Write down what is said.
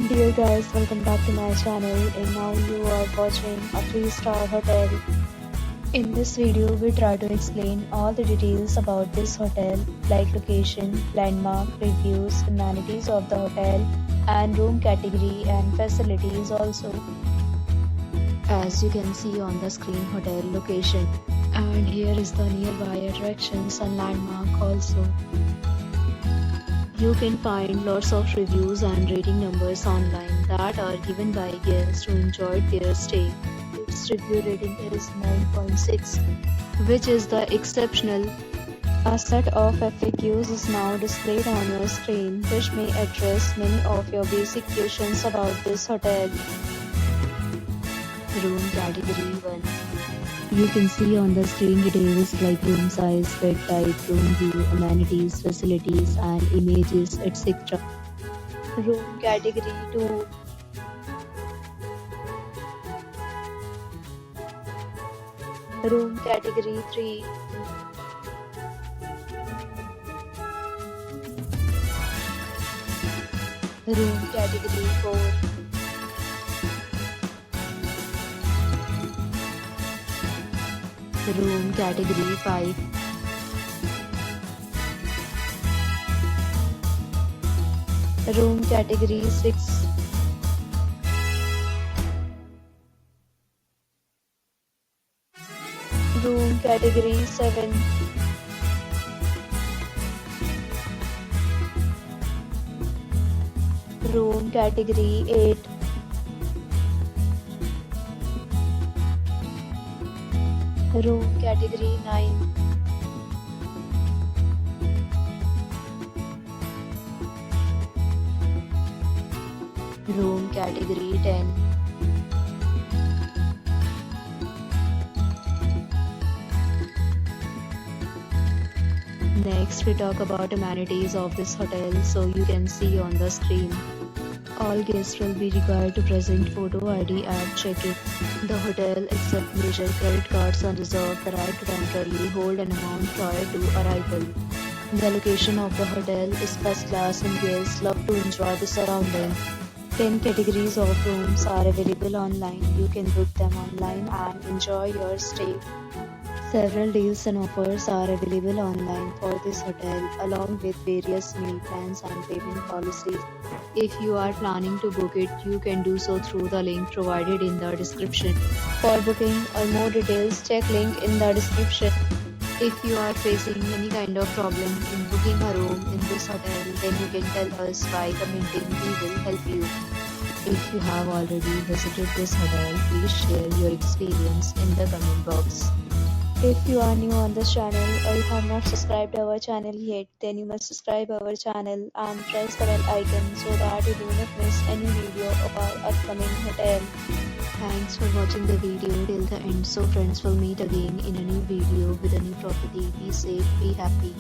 Dear guys, welcome back to my channel and now you are watching a 3-star hotel. In this video, we try to explain all the details about this hotel like location, landmark, reviews, amenities of the hotel and room category and facilities also. As you can see on the screen, hotel location, and here is the nearby attractions and landmark also. You can find lots of reviews and rating numbers online that are given by guests who enjoyed their stay. Its review rating is 9.6, which is the exceptional. A set of FAQs is now displayed on your screen, which may address many of your basic questions about this hotel. Room category 1. You can see on the screen details like room size, bed type, room view, amenities, facilities and images, etc. Room category 2. Room category 3. Room category 4. Room category 5. Room category 6. Room category 7. Room category 8. Room category 9. Room category 10. Next, we talk about amenities of this hotel, so you can see on the screen. All guests will be required to present photo ID at check-in. The hotel accepts major credit cards and reserves the right to temporarily hold an amount prior to arrival. The location of the hotel is first class and guests love to enjoy the surroundings. 10 categories of rooms are available online. You can book them online and enjoy your stay. Several deals and offers are available online for this hotel, along with various meal plans and payment policies. If you are planning to book it, you can do so through the link provided in the description. For booking or more details, check link in the description. If you are facing any kind of problem in booking a room in this hotel, then you can tell us by commenting. We will help you. If you have already visited this hotel, please share your experience in the comment box. If you are new on this channel or you have not subscribed our channel yet, then you must subscribe our channel and press the bell icon so that you do not miss any video of our upcoming hotel. Thanks for watching the video till the end. So friends, will meet again in a new video with a new property. Be safe, be happy.